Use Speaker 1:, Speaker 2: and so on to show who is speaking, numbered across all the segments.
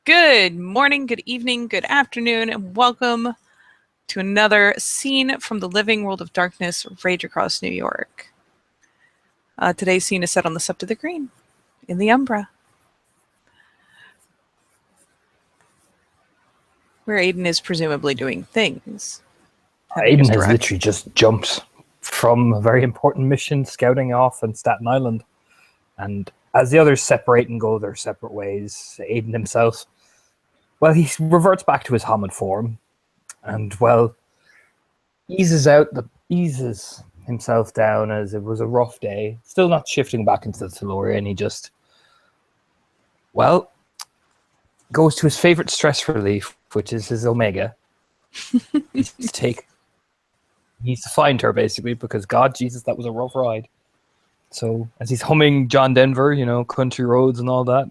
Speaker 1: Good morning, good evening, good afternoon, and welcome to another scene from the living world of darkness, Rage Across New York. Today's scene is set on the Sept of the Green, in the Umbra, where Aiden is presumably doing things.
Speaker 2: Aiden has literally just jumped from a very important mission, scouting off in Staten Island. And as the others separate and go their separate ways, Aiden himself, well, he reverts back to his Homid form and, well, eases himself down as it was a rough day. Still not shifting back into the Tellurian. He just, well, goes to his favorite stress relief, which is his Omega. He's to find her, basically, because, God, Jesus, that was a rough ride. So, as he's humming John Denver, country roads and all that,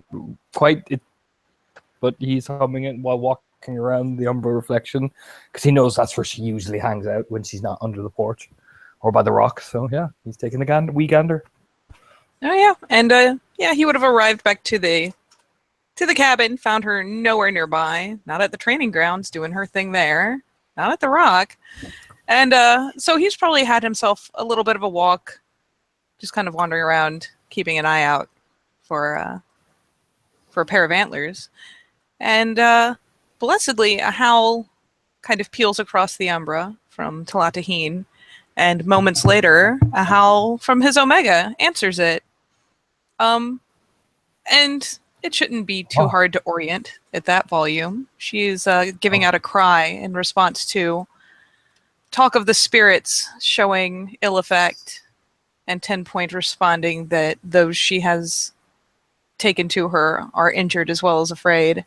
Speaker 2: but he's humming it while walking around the Umbra reflection, because he knows that's where she usually hangs out when she's not under the porch or by the rock. So, yeah, he's taking a wee gander.
Speaker 1: Oh, yeah. And, he would have arrived back to the cabin, found her nowhere nearby, not at the training grounds, doing her thing there, not at the rock. And so he's probably had himself a little bit of a walk, just kind of wandering around, keeping an eye out for a pair of antlers. And blessedly, a howl kind of peels across the Umbra from Talatahine, and moments later, a howl from his Omega answers it. And it shouldn't be too hard to orient at that volume. She's giving out a cry in response to talk of the spirits showing ill effect, and 10-point responding that those she has taken to her are injured as well as afraid.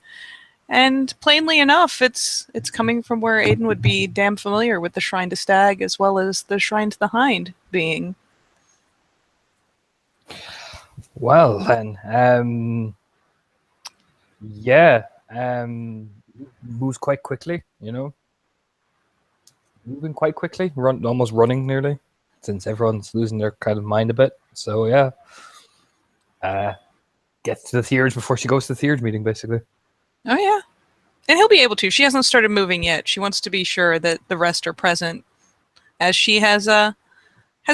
Speaker 1: And plainly enough, it's coming from where Aiden would be damn familiar with the Shrine to Stag as well as the Shrine to the Hind being.
Speaker 2: Well, then, moves quite quickly, moving quite quickly, almost running nearly, since everyone's losing their kind of mind a bit. So, yeah. Gets to the Theurge before she goes to the Theurge meeting, basically.
Speaker 1: Oh, yeah. And he'll be able to. She hasn't started moving yet. She wants to be sure that the rest are present, as she has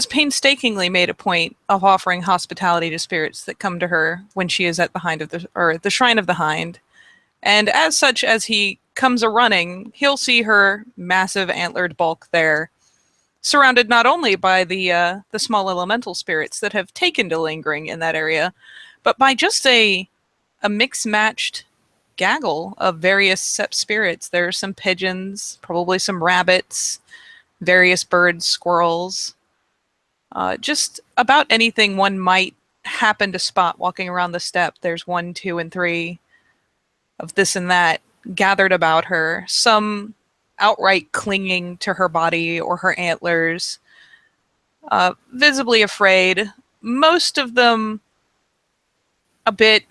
Speaker 1: painstakingly made a point of offering hospitality to spirits that come to her when she is at the Shrine of the Hind. And as such, as he comes a-running, he'll see her massive antlered bulk there, surrounded not only by the small elemental spirits that have taken to lingering in that area, but by just a mix-matched gaggle of various sept spirits. There are some pigeons, probably some rabbits, various birds, squirrels, just about anything one might happen to spot walking around the steppe. There's 1, 2, and 3 of this and that gathered about her, some outright clinging to her body or her antlers, visibly afraid, most of them a bit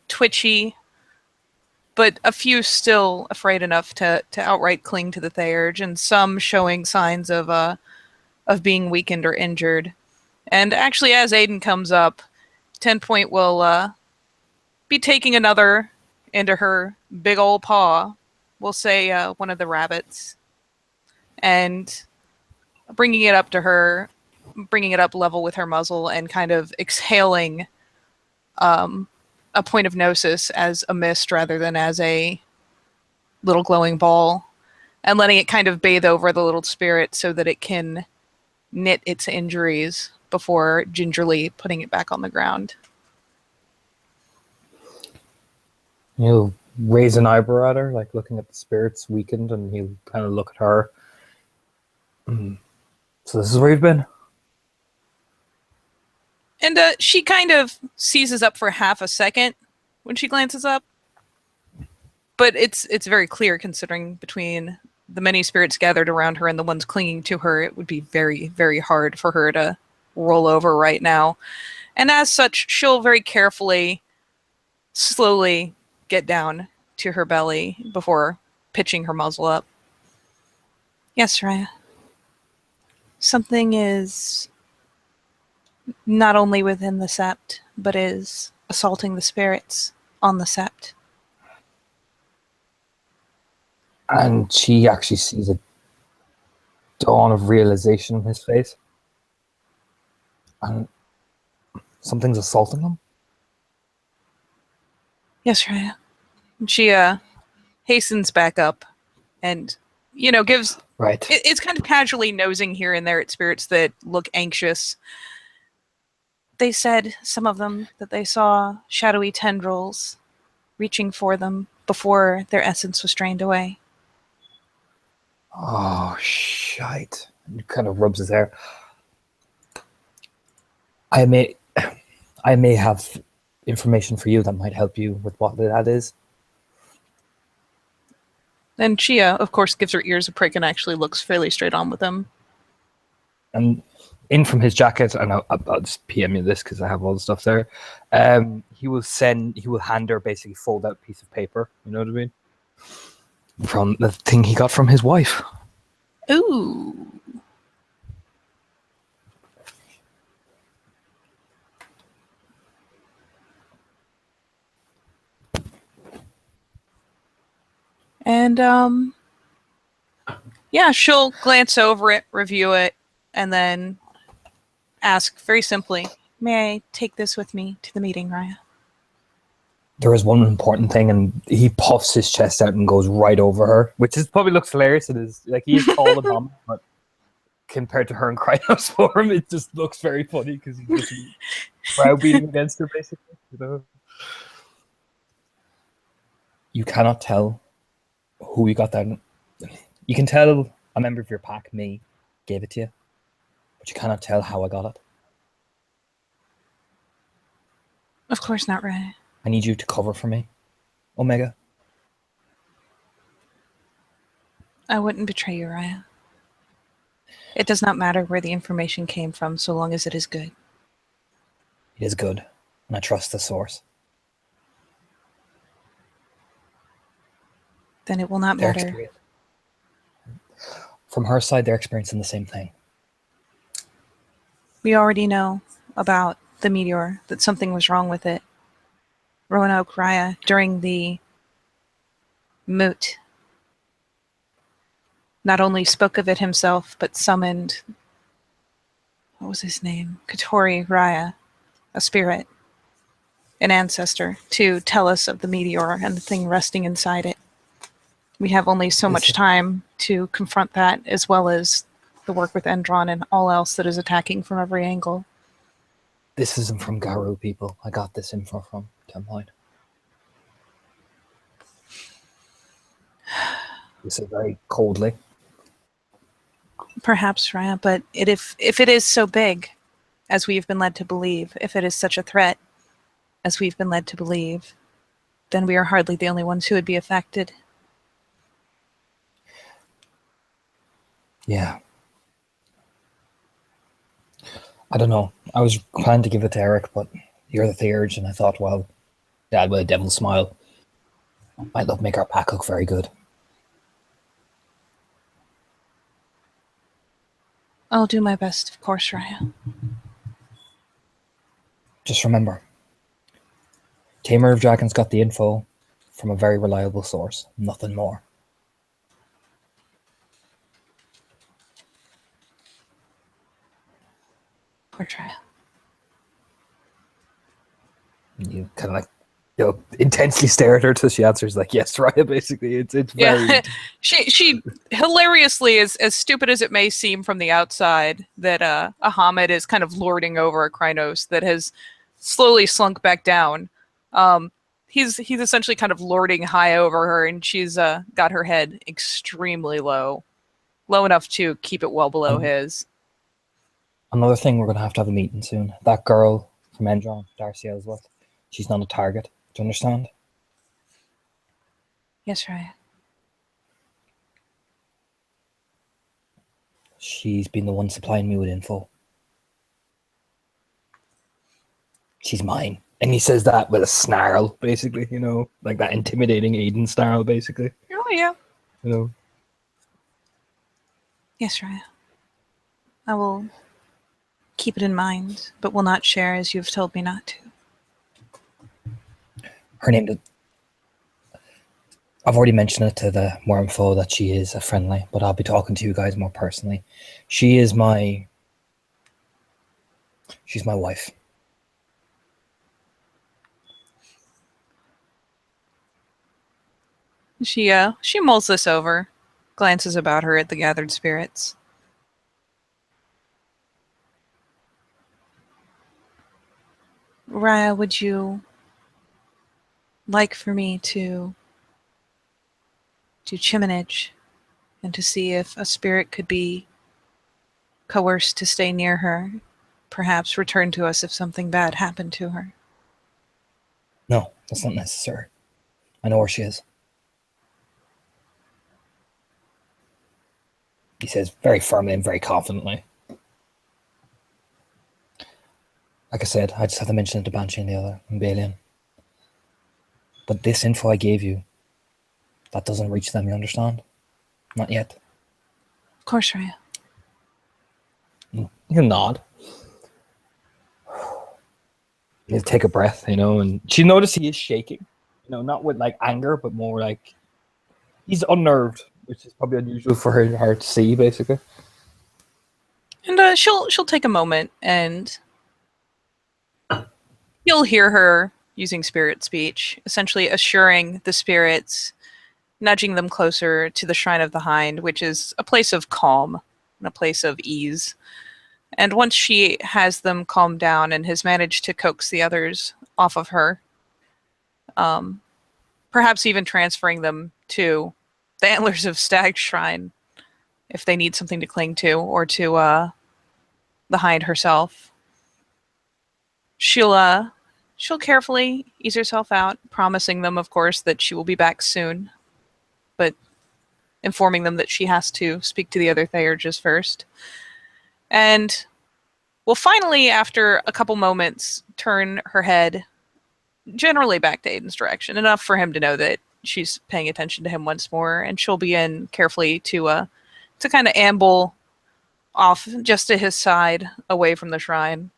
Speaker 1: twitchy, but a few still afraid enough to outright cling to the Theurge, and some showing signs of being weakened or injured. And actually, as Aiden comes up, 10-point will be taking another into her big old paw, we'll say one of the rabbits, and bringing it up to her, bringing it up level with her muzzle, and kind of exhaling a point of Gnosis as a mist rather than as a little glowing ball, and letting it kind of bathe over the little spirit so that it can knit its injuries before gingerly putting it back on the ground.
Speaker 2: He'll raise an eyebrow at her, like looking at the spirits weakened, and he'll kind of look at her. So this is where you've been?
Speaker 1: And she kind of seizes up for half a second when she glances up. But it's very clear, considering between the many spirits gathered around her and the ones clinging to her, it would be very, very hard for her to roll over right now. And as such, she'll very carefully, slowly get down to her belly before pitching her muzzle up. Yes, Raya. Something is not only within the sept, but is assaulting the spirits on the sept.
Speaker 2: And she actually sees a dawn of realization in his face. And something's assaulting him.
Speaker 1: Yes, Raya. She hastens back up and, gives...
Speaker 2: Right.
Speaker 1: It's kind of casually nosing here and there at spirits that look anxious. They said, some of them, that they saw shadowy tendrils reaching for them before their essence was drained away.
Speaker 2: Oh, shite. He kind of rubs his hair. I may have information for you that might help you with what that is.
Speaker 1: And Chia, of course, gives her ears a prick and actually looks fairly straight on with them.
Speaker 2: And in from his jacket, and I'll just PM you this because I have all the stuff there. He will hand her basically fold out piece of paper. You know what I mean? From the thing he got from his wife.
Speaker 1: Ooh. And, yeah, she'll glance over it, review it, and then ask very simply, may I take this with me to the meeting, Raya?
Speaker 2: There is one important thing, and he puffs his chest out and goes right over her, which probably looks hilarious. It is like he's tall and hum, but compared to her and Krynos form, it just looks very funny because he's just browbeating against her, basically. You cannot tell who you got that. You can tell a member of your pack, me, gave it to you, but you cannot tell how I got it.
Speaker 1: Of course not, Raya.
Speaker 2: I need you to cover for me, Omega.
Speaker 1: I wouldn't betray you, Raya. It does not matter where the information came from, so long as it is good.
Speaker 2: It is good, and I trust the source.
Speaker 1: Then it will not matter.
Speaker 2: From her side, they're experiencing the same thing.
Speaker 1: We already know about the meteor, that something was wrong with it. Roanoke Raya, during the moot, not only spoke of it himself, but summoned, what was his name? Katori Raya, a spirit, an ancestor, to tell us of the meteor and the thing resting inside it. We have only so much time to confront that, as well as the work with Endron and all else that is attacking from every angle.
Speaker 2: This isn't from Garu, people. I got this info from Template. You say very coldly.
Speaker 1: Perhaps, Raya, but if it is so big, as we've been led to believe, if it is such a threat, as we've been led to believe, then we are hardly the only ones who would be affected.
Speaker 2: Yeah. I don't know. I was planning to give it to Eric, but you're the third, and I thought, well, Dad with a devil's smile might make our pack look very good.
Speaker 1: I'll do my best, of course, Raya.
Speaker 2: Just remember, Tamer of Dragons got the info from a very reliable source, nothing more.
Speaker 1: Poor Raya.
Speaker 2: You kind of intensely stare at her till she answers like, yes, Raya, basically. It's very...
Speaker 1: Yeah. she hilariously, as stupid as it may seem from the outside, that Ahmed is kind of lording over a Krynos that has slowly slunk back down. He's essentially kind of lording high over her, and she's got her head extremely low enough to keep it well below his.
Speaker 2: Another thing, we're going to have a meeting soon. That girl from Endron, Darcy Ellsworth, she's not a target. Do you understand?
Speaker 1: Yes, Raya.
Speaker 2: She's been the one supplying me with info. She's mine. And he says that with a snarl, basically, like that intimidating Aiden snarl, basically.
Speaker 1: Oh, yeah. Yes, Raya. I will keep it in mind, but will not share as you've told me not to.
Speaker 2: Her name I've already mentioned it to the wormfoe that she is a friendly, but I'll be talking to you guys more personally. She's my wife.
Speaker 1: She mulls this over, glances about her at the gathered spirits. Raya, would you like for me to do chiminage and to see if a spirit could be coerced to stay near her, perhaps return to us if something bad happened to her?
Speaker 2: No, that's not necessary. I know where she is. He says very firmly and very confidently. Like I said, I just have to mention it to Banshee and the other, and Balian. But this info I gave you, that doesn't reach them, you understand? Not yet.
Speaker 1: Of course, Raya.
Speaker 2: You nod. You take a breath, and she noticed he is shaking. Not with like anger, but more like he's unnerved, which is probably unusual for her to see, basically.
Speaker 1: And she'll take a moment, and you'll hear her using spirit speech, essentially assuring the spirits, nudging them closer to the Shrine of the Hind, which is a place of calm and a place of ease. And once she has them calmed down and has managed to coax the others off of her, perhaps even transferring them to the Antlers of Stag Shrine if they need something to cling to, or to the Hind herself, she'll carefully ease herself out, promising them, of course, that she will be back soon, but informing them that she has to speak to the other Theurges first. And will finally, after a couple moments, turn her head generally back to Aiden's direction, enough for him to know that she's paying attention to him once more, and she'll begin carefully to kind of amble off just to his side, away from the shrine.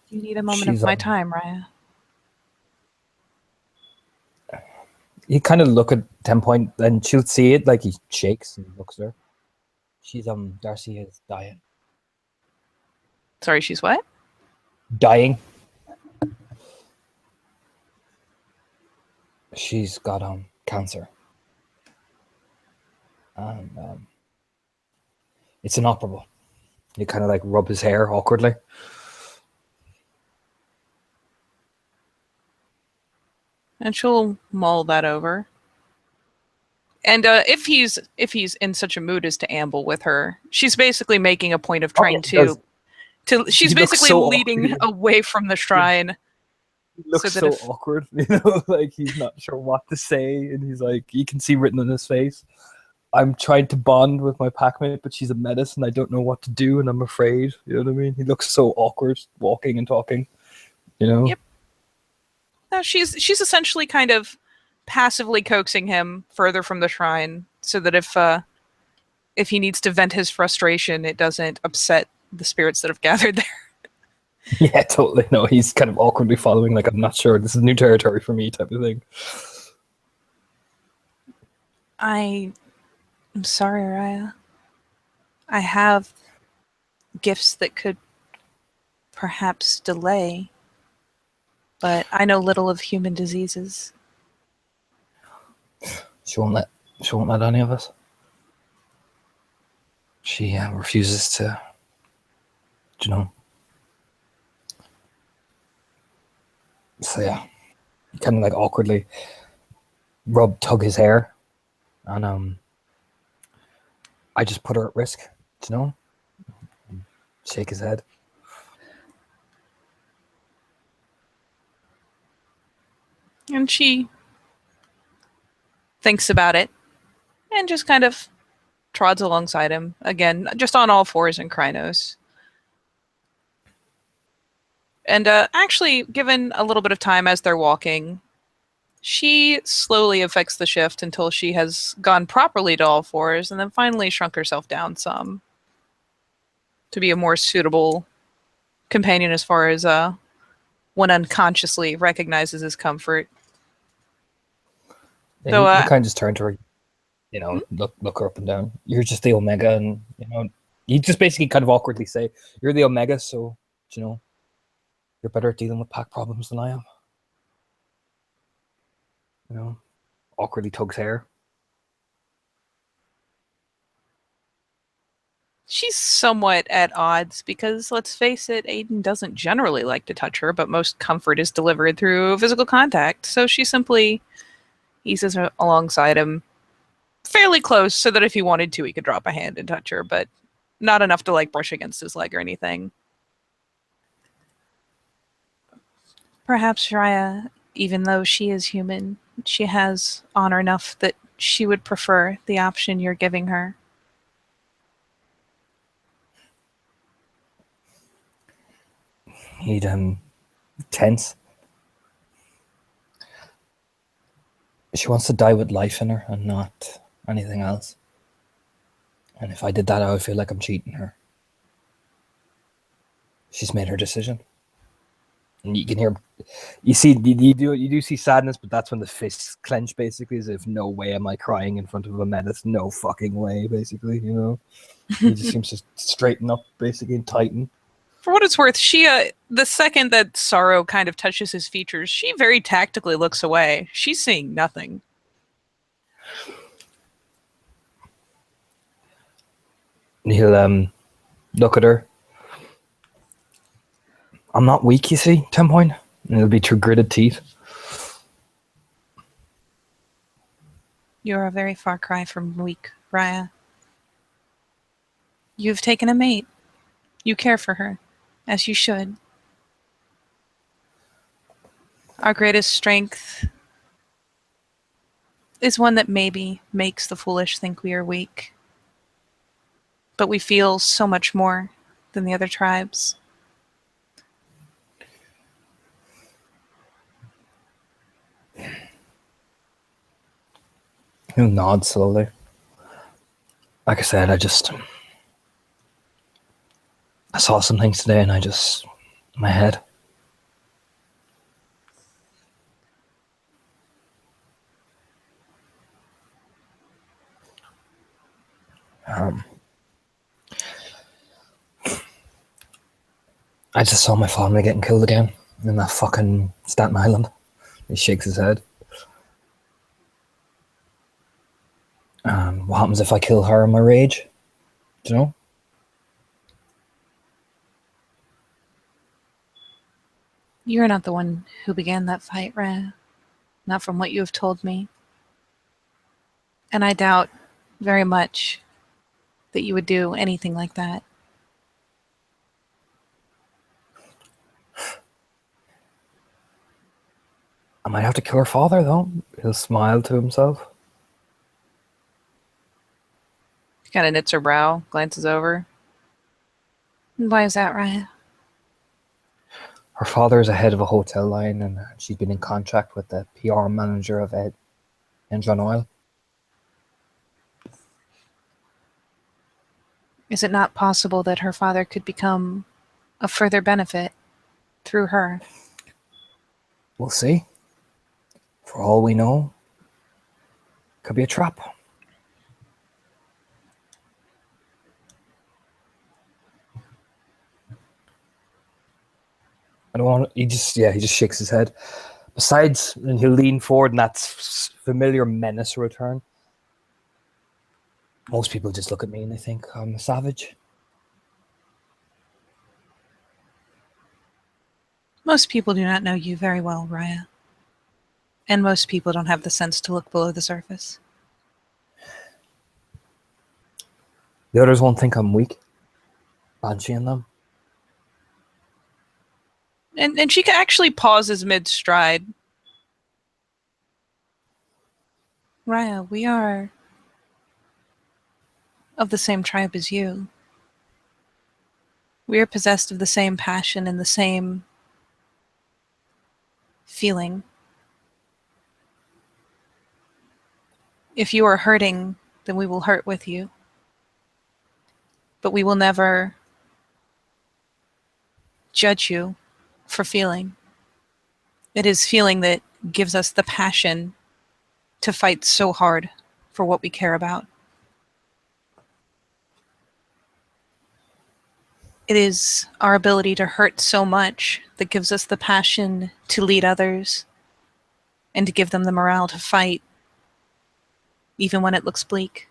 Speaker 1: You need a moment of my time, Raya.
Speaker 2: You kind of look at 10 Point, and she'll see it, like he shakes and looks at her. She's Darcy is dying.
Speaker 1: Sorry, she's what?
Speaker 2: Dying. She's got cancer. And it's inoperable. You kind of like rub his hair awkwardly.
Speaker 1: And she'll mull that over. And if he's in such a mood as to amble with her, she's basically making a point of trying to she's basically so leading away from the shrine.
Speaker 2: He looks so awkward, like he's not sure what to say, and he's like, you can see written on his face, I'm trying to bond with my packmate, but she's a menace and I don't know what to do, and I'm afraid. You know what I mean? He looks so awkward walking and talking, Yep.
Speaker 1: No, she's essentially kind of passively coaxing him further from the shrine, so that if he needs to vent his frustration, it doesn't upset the spirits that have gathered there.
Speaker 2: Yeah, totally. No, he's kind of awkwardly following, like, I'm not sure, this is new territory for me type of thing.
Speaker 1: I'm sorry, Raya. I have gifts that could perhaps delay, but I know little of human diseases.
Speaker 2: She won't let any of us. She refuses to, So yeah, he kind of like awkwardly tug his hair, and I just put her at risk, shake his head.
Speaker 1: And she thinks about it and just kind of trods alongside him, again, just on all fours in Krynos. And actually, given a little bit of time as they're walking, she slowly affects the shift until she has gone properly to all fours, and then finally shrunk herself down some to be a more suitable companion as far as one unconsciously recognizes as comfort.
Speaker 2: Yeah,
Speaker 1: So,
Speaker 2: he kind of just turned to her, look her up and down. You're just the Omega, and you just basically kind of awkwardly say, "You're the Omega, so you're better at dealing with pack problems than I am." Awkwardly tugs hair.
Speaker 1: she's somewhat at odds because, let's face it, Aiden doesn't generally like to touch her, but most comfort is delivered through physical contact. So she simply eases alongside him fairly close so that if he wanted to, he could drop a hand and touch her, but not enough to like brush against his leg or anything. Perhaps Raya, even though she is human, she has honor enough that she would prefer the option you're giving her.
Speaker 2: He'd tense. She wants to die with life in her and not anything else. And if I did that, I would feel like I'm cheating her. She's made her decision. And you can hear, you do see sadness, but that's when the fists clench, basically, as if, no way am I crying in front of a menace. No fucking way, basically, He just seems to straighten up, basically, and tighten.
Speaker 1: For what it's worth, she, the second that sorrow kind of touches his features, she very tactically looks away. She's seeing nothing.
Speaker 2: And he'll look at her. I'm not weak, you see, 10 point. And it'll be through gritted teeth.
Speaker 1: You're a very far cry from weak, Raya. You've taken a mate. You care for her, as you should. Our greatest strength is one that maybe makes the foolish think we are weak. But we feel so much more than the other tribes.
Speaker 2: He'll nod slowly. Like I said, I saw some things today and my head. I just saw my family getting killed again in that fucking Staten Island. He shakes his head. What happens if I kill her in my rage? Do you know?
Speaker 1: You're not the one who began that fight, Raya. Not from what you have told me. And I doubt very much that you would do anything like that.
Speaker 2: I might have to kill her father, though. He'll smile to himself.
Speaker 1: She kind of knits her brow, glances over. And why is that, Raya?
Speaker 2: Her father is a head of a hotel line, and she's been in contract with the PR manager of Enron Oil.
Speaker 1: Is it not possible that her father could become a further benefit through her?
Speaker 2: We'll see. For all we know, could be a trap. I don't want. He just shakes his head. Besides, and he'll lean forward, and that familiar menace return. Most people just look at me and they think I'm a savage.
Speaker 1: Most people do not know you very well, Raya. And most people don't have the sense to look below the surface.
Speaker 2: The others won't think I'm weak. Banshee in them.
Speaker 1: And she actually pauses mid-stride. Raya, we are of the same tribe as you. We are possessed of the same passion and the same feeling. If you are hurting, then we will hurt with you. But we will never judge you for feeling. It is feeling that gives us the passion to fight so hard for what we care about. It is our ability to hurt so much that gives us the passion to lead others and to give them the morale to fight, even when it looks bleak.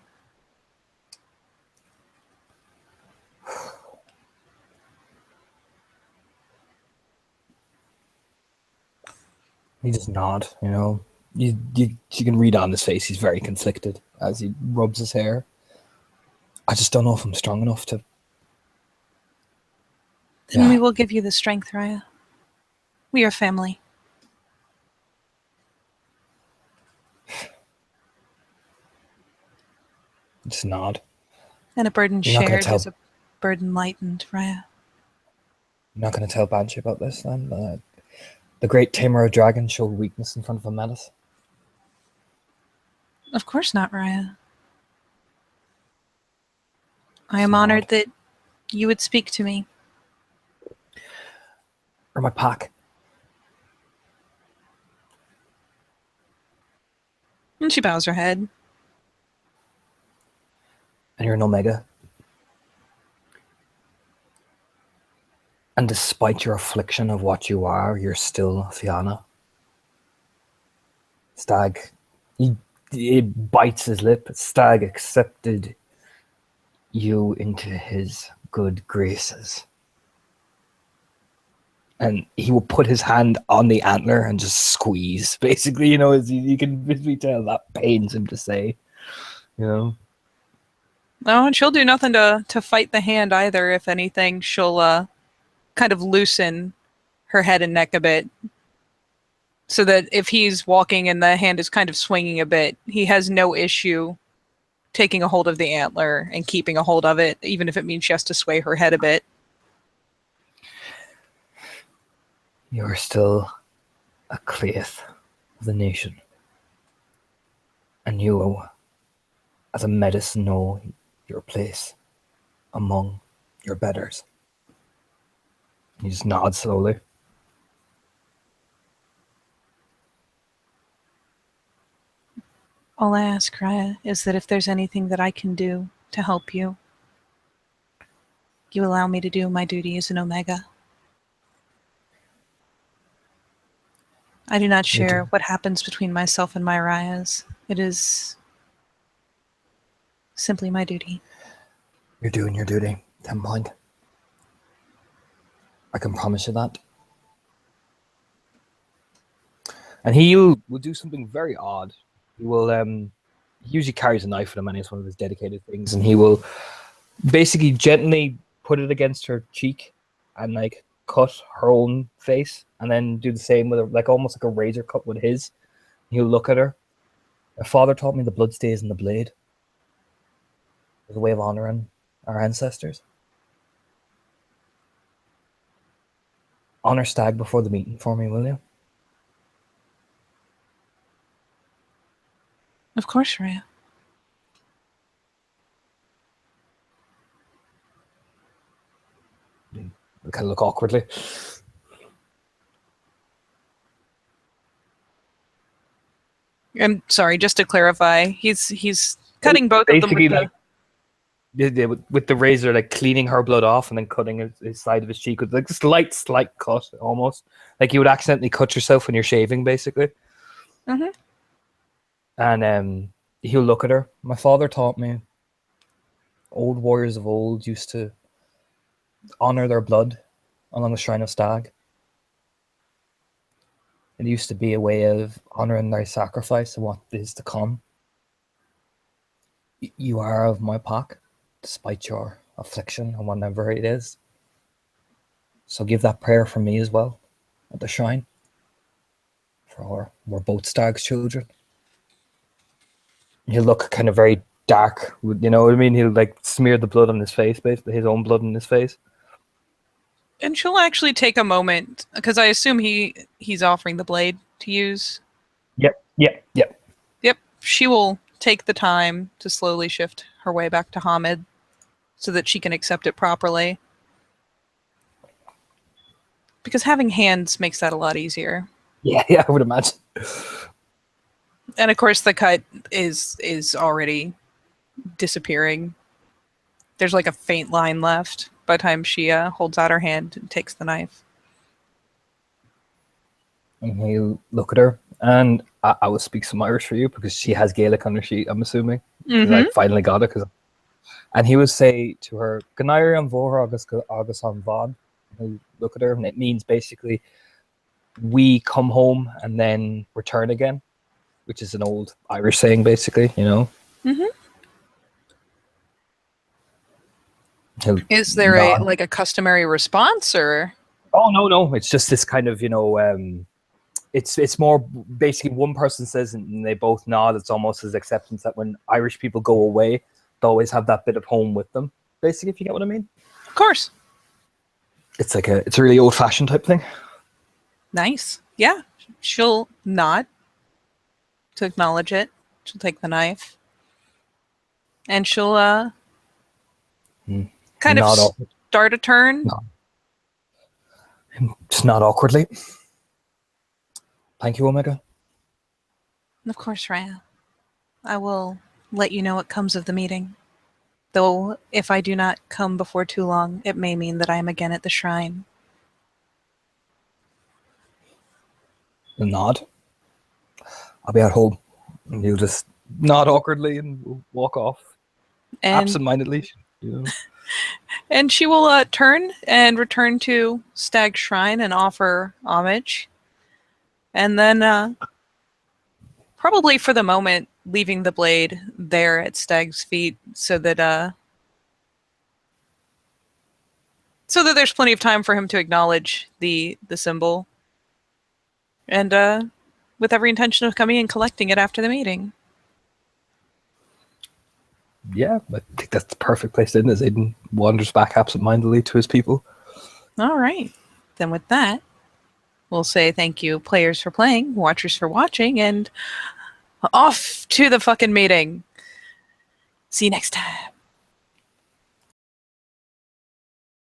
Speaker 2: He just nod, you know. You can read on his face he's very conflicted as he rubs his hair. I just don't know if I'm strong enough to...
Speaker 1: Then we will give you the strength, Raya. We are family.
Speaker 2: Just nod.
Speaker 1: And a burden shared is a burden lightened, Raya.
Speaker 2: You're not going to tell Banshee about this, then? The great tamer of dragons showed weakness in front of a menace.
Speaker 1: Of course not, Raya. I am honored that you would speak to me.
Speaker 2: Or my pack.
Speaker 1: And she bows her head.
Speaker 2: And you're an Omega. And despite your affliction of what you are, you're still Fianna. Stag, he bites his lip. Stag accepted you into his good graces. And he will put his hand on the antler and just squeeze. Basically, you know, as you can visibly tell that pains him to say, you know.
Speaker 1: No, and she'll do nothing to fight the hand either. If anything, she'll kind of loosen her head and neck a bit, so that if he's walking and the hand is kind of swinging a bit, he has no issue taking a hold of the antler and keeping a hold of it, even if it means she has to sway her head a bit.
Speaker 2: You are still a Cleath of the nation. And you, as a medicine, know your place among your betters. He just nods slowly.
Speaker 1: All I ask, Raya, is that if there's anything that I can do to help you, you allow me to do my duty as an Omega. I do not share what happens between myself and my Rayas. It is simply my duty.
Speaker 2: You're doing your duty. 10 point. I can promise you that. And he will do something very odd. He will he usually carries a knife with him, and it's one of his dedicated things, and he will basically gently put it against her cheek and like cut her own face, and then do the same with her, like almost like a razor cut with his. He'll look at her. My father taught me the blood stays in the blade. As a way of honoring our ancestors. Honor Stag before the meeting for me, will you?
Speaker 1: Of course, Raya.
Speaker 2: They kind of look awkwardly.
Speaker 1: I'm sorry, just to clarify, he's cutting both of them
Speaker 2: with the razor, like cleaning her blood off and then cutting his side of his cheek with like a slight cut, almost like you would accidentally cut yourself when you're shaving, basically.
Speaker 1: Mm-hmm.
Speaker 2: And he'll look at her. My father taught me. Old warriors of old used to honor their blood along the shrine of Stag. It used to be a way of honoring their sacrifice and what is to come. You are of my pack, despite your affliction and whatever it is. So give that prayer for me as well at the shrine. For we're both Stag's children. He'll look kind of very dark, you know what I mean? He'll like smear the blood on his face, basically his own blood on his face.
Speaker 1: And she'll actually take a moment, because I assume he's offering the blade to use.
Speaker 2: Yep.
Speaker 1: Yep. She will take the time to slowly shift her way back to Hamid so that she can accept it properly. Because having hands makes that a lot easier.
Speaker 2: Yeah, I would imagine.
Speaker 1: And of course, the cut is already disappearing. There's like a faint line left by the time she holds out her hand and takes the knife.
Speaker 2: And he'll look at her, and I will speak some Irish for you because she has Gaelic on her sheet, I'm assuming. Because I finally got it. And he would say to her, Gnair an bhór agus an bhán. He'll look at her, and it means basically, we come home and then return again, which is an old Irish saying, basically, you know?
Speaker 1: Is there a customary response, or?
Speaker 2: Oh, no. It's just this kind of, you know, it's more basically one person says it and they both nod. It's almost as acceptance that when Irish people go away, they always have that bit of home with them, basically, if you get what I mean.
Speaker 1: Of course.
Speaker 2: It's like it's a really old-fashioned type thing.
Speaker 1: Nice. Yeah. She'll nod to acknowledge it. She'll take the knife. And she'll kind of start a turn.
Speaker 2: Just not awkwardly. Thank you, Omega.
Speaker 1: Of course, Raya. I will let you know what comes of the meeting. Though, if I do not come before too long, it may mean that I am again at the shrine.
Speaker 2: A nod. I'll be at home. And you'll just nod awkwardly and we'll walk off. Absent-mindedly. You know.
Speaker 1: And she will turn and return to Stag's shrine and offer homage. And then, probably for the moment, leaving the blade there at Stag's feet so that there's plenty of time for him to acknowledge the symbol. And with every intention of coming and collecting it after the meeting.
Speaker 2: Yeah, I think that's the perfect place to end, as Aiden wanders back absent-mindedly to his people.
Speaker 1: All right. Then with that, we'll say thank you, players, for playing, watchers for watching, and off to the fucking meeting. See you next time.